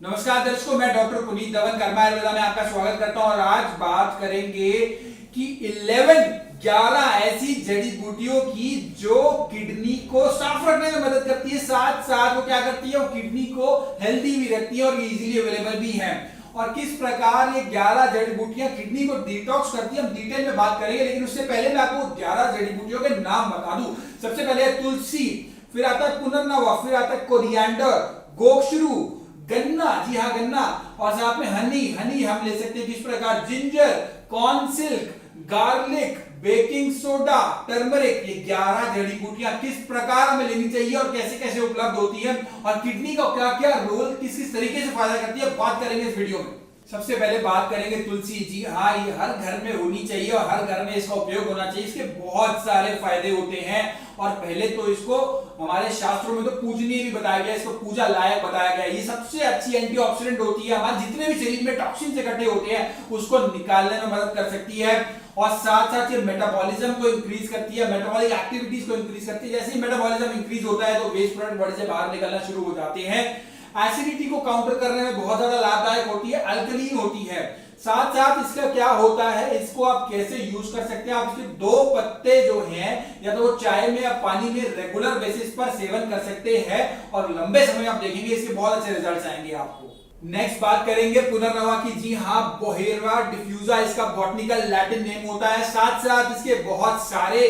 नमस्कार दर्शकों, मैं डॉक्टर पुनीत दवन कर्मा आयुर्वेदा में आपका स्वागत करता हूं और आज बात करेंगे कि 11 ऐसी जड़ी बूटियों की जो किडनी को साफ रखने में मदद करती है, साथ साथ वो क्या करती है, वो किडनी को हेल्दी भी रखती है और इजीली अवेलेबल भी है। और किस प्रकार ये 11 जड़ी बूटियां किडनी को डिटॉक्स करती है, हम डिटेल में बात करेंगे। लेकिन उससे पहले मैं आपको 11 जड़ी बूटियों के नाम बता दूं। सबसे पहले है तुलसी, फिर आता है पुनर्नवा, फिर आता है कोरिएंडर, गोक्षरू, गन्ना, जी हाँ गन्ना, और साथ में हनी हम ले सकते हैं किस प्रकार, ginger, corn silk, garlic, baking soda, turmeric. ये 11 जड़ी बूटियां किस प्रकार हमें लेनी चाहिए और कैसे कैसे उपलब्ध होती है और किडनी का क्या क्या रोल किस किस तरीके से फायदा करती है, बात करेंगे इस वीडियो में। सबसे पहले बात करेंगे तुलसी। जी हाँ, ये हर घर में होनी चाहिए और हर घर में इसका उपयोग होना चाहिए। इसके बहुत सारे फायदे होते हैं और पहले तो इसको हमारे शास्त्रों में तो पूजनीय भी बताया गया, इसको पूजा लायक बताया गया। ये सबसे अच्छी एंटीऑक्सीडेंट होती है, हमारे जितने भी शरीर में टॉक्सिन्स इकट्ठे होते हैं उसको निकालने में मदद कर सकती है। और साथ साथ ये मेटाबॉलिज्म को इंक्रीज करती है, मेटाबॉलिक एक्टिविटीज को इंक्रीज करती है। जैसे ही मेटाबॉलिज्म इंक्रीज होता है तो वेस्ट प्रोडक्ट बॉडी से बाहर निकलना शुरू हो जाते हैं। एसिडिटी को काउंटर करने में बहुत ज्यादा लाभदायक होती है, अल्कलीन होती है। साथ साथ इसका क्या होता है, इसको आप कैसे यूज कर सकते हैं, आप इसके 2 पत्ते जो हैं या तो वो चाय में या पानी में रेगुलर बेसिस पर सेवन कर सकते हैं और लंबे समय आप देखेंगे इसके बहुत अच्छे रिजल्ट्स आएंगे आपको। नेक्स्ट बात करेंगे पुनर्नवा की। जी हाँ, बोहेरवा डिफ्यूजा इसका बॉटनिकल लैटिन नेम होता है। साथ साथ इसके बहुत सारे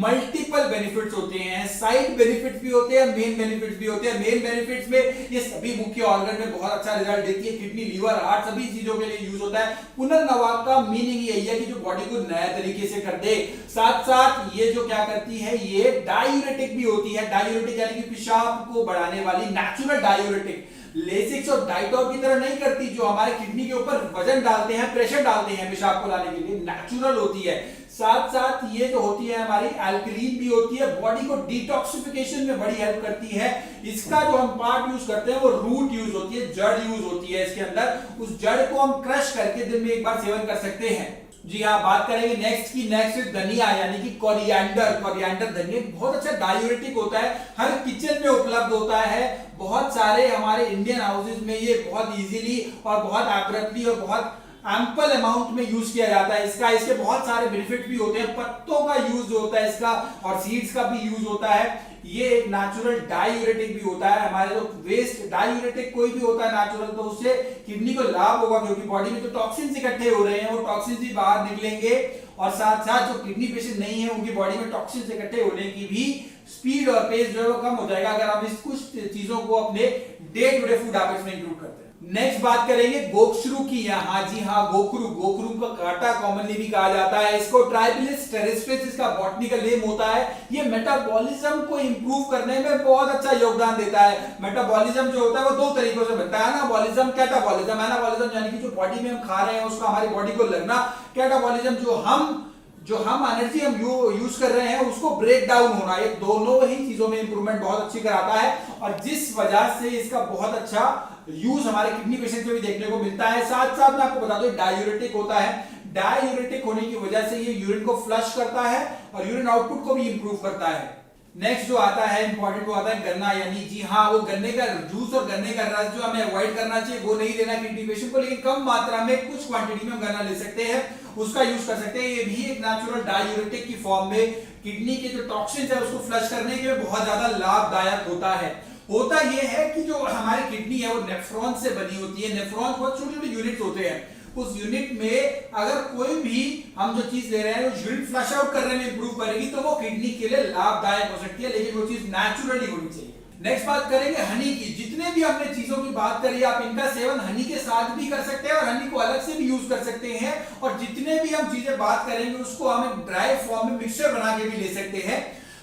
मल्टीपल बेनिफिट्स होते हैं, साइड बेनिफिट्स भी होते हैं, मेन बेनिफिट्स भी होते हैं। मेन बेनिफिट्स में ये सभी मुख्य ऑर्गन में बहुत अच्छा रिजल्ट देती है, किडनी, लीवर, हार्ट, सभी चीजों के लिए यूज होता है। पुनर्नवा का मीनिंग यही है कि जो बॉडी को नया तरीके से कर दे। साथ साथ ये जो क्या करती है, ये डायूरेटिक भी होती है। डायूरेटिक यानी कि पेशाब को बढ़ाने वाली नेचुरल डायूरेटिक। लेसिक्स और डाइटॉर की तरह नहीं करती, जो हमारे किडनी के ऊपर वजन डालते हैं, प्रेशर डालते हैं पेशाब को लाने के लिए, नेचुरल होती है। साथ साथ ये जो होती है हमारी अल्कलीन भी होती है, बॉडी को डिटॉक्सिफिकेशन में बड़ी हेल्प करती है। इसका जो हम पार्ट यूज करते हैं वो रूट यूज होती है, जड़ यूज होती है इसके अंदर। उस जड़ को हम क्रश करके दिन में एक बार सेवन कर सकते हैं। जी हाँ, बात करेंगे नेक्स्ट की। नेक्स्ट धनिया यानी कि कोरिएंडर। कोरिएंडर धनिया बहुत अच्छा डायूरेटिक होता है, हर किचन में उपलब्ध होता है। बहुत सारे हमारे इंडियन हाउसेज में ये बहुत इजीली और बहुत एब्रप्टली और बहुत एम्पल अमाउंट में यूज किया जाता है इसका। इसके बहुत सारे बेनिफिट भी होते हैं, पत्तों का यूज होता है इसका और सीड्स का भी यूज होता है। ये एक नेचुरल डायूरेटिक भी होता है। हमारे जो वेस्ट डायूरेटिक कोई भी होता है नेचुरल, तो उससे किडनी को लाभ होगा क्योंकि बॉडी में जो टॉक्सिन्स इकट्ठे हो रहे हैं वो टॉक्सिन्स भी बाहर निकलेंगे। और साथ साथ जो किडनी पेशेंट नहीं है उनकी बॉडी में टॉक्सिन्स इकट्ठे होने की भी स्पीड और पेस जो है वो कम हो जाएगा अगर हम इस कुछ चीजों को अपने day to day food habits में इंक्लूड करते हैं। नेक्स्ट बात करेंगे गोक्षरू की। यहाँ जी हाँ, गोखरू का कांटा कॉमनली भी कहा जाता है इसको। ट्राइबिलिस टेरेस्ट्रिस इसका बॉटनिकल नेम होता है। ये मेटाबॉलिज्म को इंप्रूव करने में बहुत अच्छा योगदान देता है। मेटाबॉलिज्म जो होता है वो 2 तरीकों से बनता है, एनाबॉलिज्म, कैटाबॉलिज्म। एनाबॉलिज्म यानी कि जो बॉडी में हम खा रहे हैं उसका हमारी बॉडी को लगना। कैटाबॉलिज्म जो हम एनर्जी हम यूज कर रहे हैं उसको ब्रेक डाउन होना। ये दोनों ही चीजों में इंप्रूवमेंट बहुत अच्छी कराता है और जिस वजह से इसका बहुत अच्छा यूज हमारे किडनी पेशेंट में भी देखने को मिलता है। साथ साथ मैं आपको बता दूं डायूरेटिक होता है। डायूरेटिक होने की वजह से ये यूरिन को फ्लश करता है और यूरिन आउटपुट को भी इंप्रूव करता है। नेक्स्ट जो आता है इंपॉर्टेंट वो आता है गन्ना, यानी जी हाँ, वो गन्ने का जूस और गन्ने का रस जो हमें अवॉइड करना चाहिए, वो नहीं लेना किडनी पेशेंट को, लेकिन कम मात्रा में कुछ क्वांटिटी में हम गन्ना ले सकते हैं, उसका यूज कर सकते हैं। ये भी एक नेचुरल डायूरेटिक की फॉर्म में किडनी के जो टॉक्सिन्स है उसको फ्लश करने के लिए बहुत ज्यादा लाभदायक होता है। होता यह है कि जो हमारी किडनी है वो नेफ्रॉन से बनी होती है। नेफ्रॉन बहुत छोटे छोटे यूनिट्स होते हैं। उस यूनिट में अगर कोई भी हम जो चीज ले रहे हैं वो यूरिन फ्लश आउट करने में इंप्रूव करेगी तो वो किडनी के लिए लाभदायक हो सकती है, लेकिन वो चीज नेचुरली होनी चाहिए। नेक्स्ट बात करेंगे हनी की। जितने भी हमने चीजों की बात करी, आप इनका सेवन हनी के साथ भी कर सकते हैं और हनी को अलग से भी यूज कर सकते हैं। और जितने भी हम चीजें बात करेंगे उसको हम एक ड्राई फॉर्म में मिक्सचर बना के भी ले सकते हैं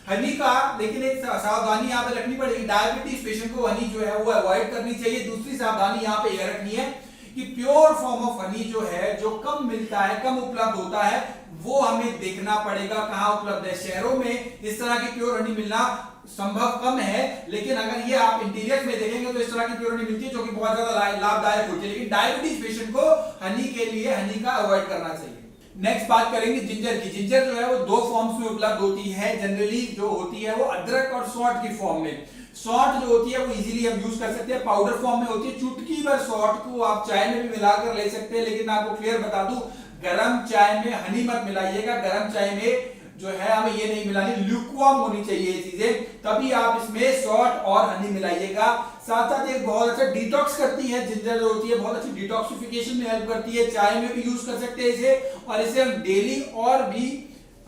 हनी का। लेकिन एक सावधानी यहाँ पे रखनी पड़ेगी, डायबिटीज पेशेंट को हनी जो है वो अवॉइड करनी चाहिए। दूसरी सावधानी यहाँ पे यह रखनी है कि प्योर फॉर्म ऑफ हनी जो है, जो कम मिलता है, कम उपलब्ध होता है, वो हमें देखना पड़ेगा कहां उपलब्ध है। शहरों में इस तरह की प्योर हनी मिलना संभव कम है, लेकिन अगर ये आप इंटीरियर में देखेंगे तो इस तरह की प्योर हनी मिलती है जो कि बहुत ज्यादा लाभदायक होती है। लेकिन डायबिटीज पेशेंट को हनी के लिए हनी का अवॉइड करना चाहिए। नेक्स्ट बात करेंगे जिंजर की। जिंजर जो है वो 2 फॉर्म्स में उपलब्ध होती है। जनरली जो होती है वो अदरक और सौंठ की फॉर्म में। सॉल्ट जो होती है वो इजीली हम यूज कर सकते हैं, पाउडर फॉर्म में होती है। चुटकी भर सॉल्ट को आप चाय में भी मिलाकर ले सकते हैं, लेकिन आपको क्लियर बता दूं गरम चाय में हनी मत मिलाइएगा। गरम चाय में जो है हमें ये नहीं मिलानी, ल्यूकवार्म होनी चाहिए ये चीजें, तभी आप इसमें सॉल्ट और हनी मिलाइएगा। साथ साथ एक बहुत अच्छा डिटॉक्स करती है, जिंजर जो होती है बहुत अच्छी डिटॉक्सिफिकेशन में हेल्प करती है। चाय में भी यूज कर सकते हैं इसे, और इसे हम डेली और भी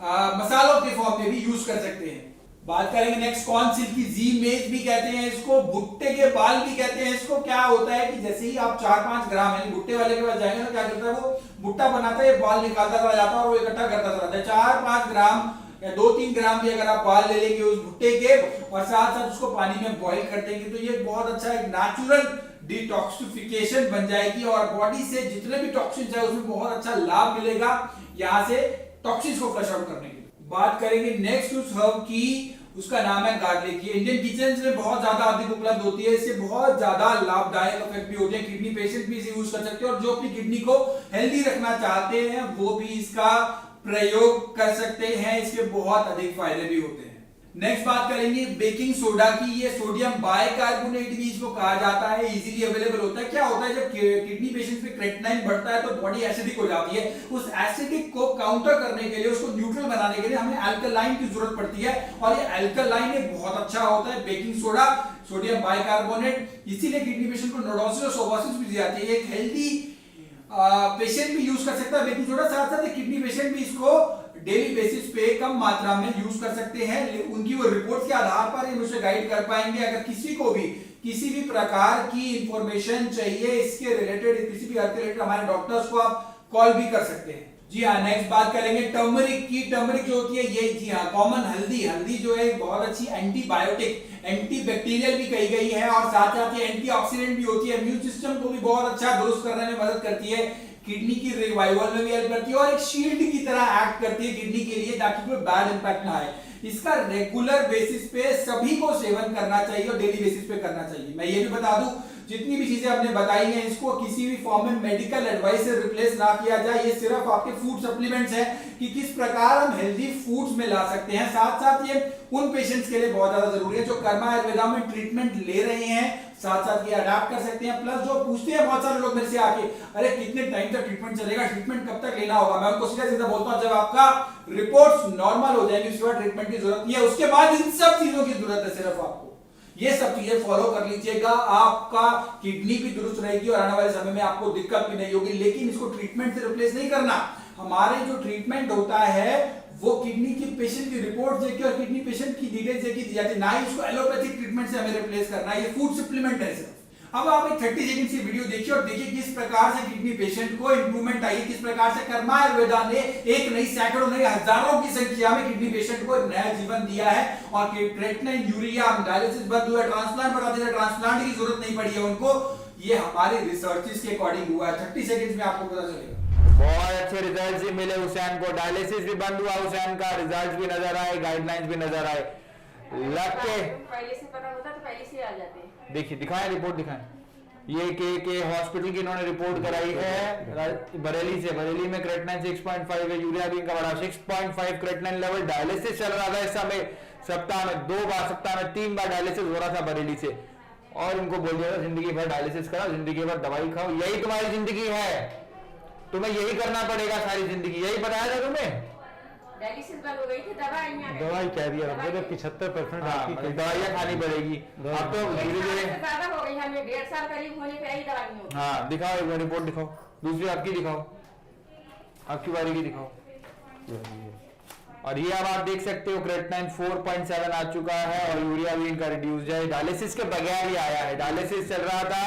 मसालों के फॉर्म में भी यूज कर सकते हैं। बात करेंगे नेक्स्ट कॉर्न सिल्क की, जी मेज भी कहते हैं इसको, भुट्टे के बाल भी कहते हैं इसको। क्या होता है कि जैसे ही आप 4-5 ग्राम यानी भुट्टे वाले के पास जाएंगे ना, क्या करता है वो भुट्टा बनाता है, बाल निकालता चला जाता है और वो इकट्ठा करता चला जाता है। 4-5 ग्राम या 2-3 ग्राम भी अगर आप बाल ले लेंगे उस भुट्टे के और साथ साथ उसको पानी में बॉईल कर देंगे, तो ये बहुत अच्छा एक नेचुरल डिटॉक्सिफिकेशन बन जाएगी और बॉडी से जितने भी टॉक्सिन्स है उसमें बहुत अच्छा लाभ मिलेगा यहाँ से टॉक्सिन्स को फ्लश आउट करने के लिए। बात करेंगे नेक्स्ट उस हर्ब की, उसका नाम है गार्लिक। ये इंडियन किचन में बहुत ज्यादा अधिक उपलब्ध होती है, इससे बहुत ज्यादा लाभदायक इफेक्ट भी होते हैं। किडनी पेशेंट भी इसे यूज कर सकते हैं और जो अपनी किडनी को हेल्दी रखना चाहते हैं वो भी इसका प्रयोग कर सकते हैं, इसके बहुत अधिक फायदे भी होते हैं। नेक्स्ट बात करेंगे बेकिंग सोडा की। ये सोडियम बाइकार्बोनेट भी इसको कहा जाता है, इजीली अवेलेबल होता है। क्या होता है जब किडनी पेशेंट में क्रेटिनाइन बढ़ता है तो बॉडी एसिडिक हो जाती है, उस एसिडिक को काउंटर करने के लिए, उसको न्यूट्रल बनाने के लिए हमें अल्कलाइन की जरूरत पड़ती है और ये अल्कलाइन एक बहुत अच्छा होता है बेकिंग सोडा, सोडियम बाइकार्बोनेट। इसीलिए किडनी पेशेंट को नोडोसिस और सोबोसिस भी दी जाती है। एक हेल्दी पेशेंट भी यूज कर सकता है बेकिंग सोडा, साथ साथ किडनी पेशेंट भी इसको डेली बेसिस पे कम मात्रा में यूज कर सकते हैं। उनकी वो रिपोर्ट्स के आधार पर ही मुझे गाइड कर पाएंगे। अगर किसी को भी किसी भी प्रकार की इंफॉर्मेशन चाहिए इसके रिलेटेड, किसी भी अर्थ के रिलेटेड, हमारे डॉक्टर्स को आप कॉल भी कर सकते हैं। जी हाँ, नेक्स्ट बात करेंगे टर्मरिक की। टर्मरिक जो होती है ये, जी हाँ, कॉमन हल्दी। हल्दी जो है बहुत अच्छी एंटीबायोटिक, एंटीबैक्टीरियल भी कही गई है और साथ साथ ये एंटीऑक्सीडेंट भी होती है। इम्यून सिस्टम को भी बहुत अच्छा दुरुस्त करने में मदद करती है, किडनी की रिवाइवल में भी हेल्प करती है और एक शील्ड की तरह एक्ट करती है किडनी के लिए, ताकि कोई बैड इंपैक्ट ना आए। इसका रेगुलर बेसिस पे सभी को सेवन करना चाहिए और डेली बेसिस पे करना चाहिए। मैं ये भी बता दूं जितनी भी चीजें हमने बताई हैं इसको किसी भी फॉर्म में मेडिकल एडवाइस से रिप्लेस ना किया जाए। ये सिर्फ आपके फूड सप्लीमेंट्स हैं कि किस प्रकार हम हेल्दी फूड्स में ला सकते हैं। साथ साथ ये उन पेशेंट्स के लिए बहुत ज्यादा जरूरी है जो कर्मा आयुर्वेदा में ट्रीटमेंट ले रहे हैं, साथ साथ ये अडॉप्ट कर सकते हैं। प्लस जो पूछते हैं बहुत सारे लोग मेरे से आके, अरे कितने टाइम तक ट्रीटमेंट चलेगा, ट्रीटमेंट कब तक लेना होगा, मैं उनको सीधा सीधा बोलता हूं जब आपका रिपोर्ट्स नॉर्मल हो जाएंगी उसके बाद ट्रीटमेंट की जरूरत नहीं है। उसके बाद इन सब चीजों की जरूरत है, सिर्फ आपको ये सब चीजें फॉलो कर लीजिएगा, आपका किडनी भी दुरुस्त रहेगी और आने वाले समय में आपको दिक्कत भी नहीं होगी। लेकिन इसको ट्रीटमेंट से रिप्लेस नहीं करना। हमारे जो ट्रीटमेंट होता है वो किडनी की पेशेंट की रिपोर्ट देखिए और किडनी पेशेंट की डिटेल्स देखी दी जाती है, ना ही उसको एलोपैथिक ट्रीटमेंट से हमें रिप्लेस करना है। ये फूड सप्लीमेंट है सिर्फ। अब आप एक 30 सेकंड की वीडियो देखिए और देखिए किस प्रकार से किडनी पेशेंट को इंप्रूवमेंट आई, किस प्रकार से कर्मा आयुर्वेदा ने एक नहीं सैकड़ों नहीं हजारों की संख्या में किडनी पेशेंट को नया जीवन दिया है और क्रेटिनाइन, यूरिया, डायलिसिस बंद हुआ, ट्रांसप्लांट बता दिया, ट्रांसप्लांट की जरूरत नहीं पड़ी है उनको। ये हमारी रिसर्चेस के अकॉर्डिंग हुआ है। 30 सेकंड्स में आपको पता चलेगा। बहुत अच्छे रिजल्ट भी मिले हुसैन को, डायलिसिस भी बंद हुआ हुसैन का, रिजल्ट भी नजर आए, गाइडलाइंस भी नजर आए। लग के पहले से पता होता तो पहले से आ जाते। देखिए, दिखाएं रिपोर्ट, दिखाएं। ये के हॉस्पिटल की इन्होंने रिपोर्ट कराई है बरेली से। बरेली में क्रेटिनाइन 6.5 है, यूरिया भी इनका बढ़ा 6.5 क्रेटिनाइन लेवल। डायलिसिस चल रहा था इस समय, सप्ताह में 2 बार, सप्ताह में 3 बार डायलिसिस हो रहा था बरेली से। और उनको बोल दिया था जिंदगी भर डायलिसिस कराओ, जिंदगी भर दवाई खाओ, यही तुम्हारी जिंदगी है, तुम्हें यही करना पड़ेगा सारी जिंदगी। यही बताया था तुम्हें। डायलिसिस बंद हो गई थी, दवाई कह दिया 75% आपकी दवाइयाँ खानी पड़ेगी। अब तो धीरे धीरे ज्यादा हो गई, हमें 1.5 साल करीब होने पे यही दवाई होती। हाँ, दिखाओ एक बार रिपोर्ट दिखाओ, दूसरी आपकी दिखाओ, आपकी बारी की दिखाओ। और ये अब आप देख सकते हो क्रेटिनाइन 4.7 आ चुका है और यूरिया भी इनका रिड्यूस है। डायलिसिस के बगैर ही आया है। डायलिसिस चल रहा था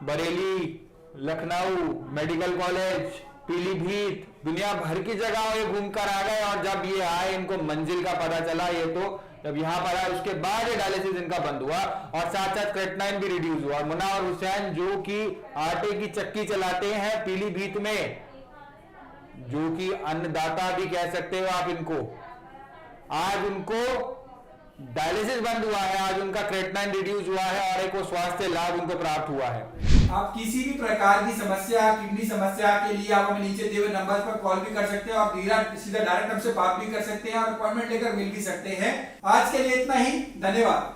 बरेली, लखनऊ मेडिकल कॉलेज, पीलीभीत, दुनिया भर की जगह ये घूमकर आ गए और जब ये आए इनको मंजिल का पता चला, ये तो जब यहाँ पर आए उसके बाद ये डायलिसिस इनका बंद हुआ और साथ साथ क्रेटिनाइन भी रिड्यूस हुआ। मुन्ना और हुसैन जो कि आटे की चक्की चलाते हैं पीलीभीत में, जो कि अन्नदाता भी कह सकते हो आप इनको, आज उनको डायलिसिस बंद हुआ है, आज उनका क्रेटिनाइन रिड्यूस हुआ है और एक वो स्वास्थ्य लाभ उनको प्राप्त हुआ है। आप किसी भी प्रकार की समस्या, किडनी समस्या के लिए आप हमें नीचे दिए हुए नंबर पर कॉल भी कर सकते हैं और सीधा डायरेक्ट हमसे बात भी कर सकते हैं और अपॉइंटमेंट लेकर मिल भी सकते हैं। आज के लिए इतना ही, धन्यवाद।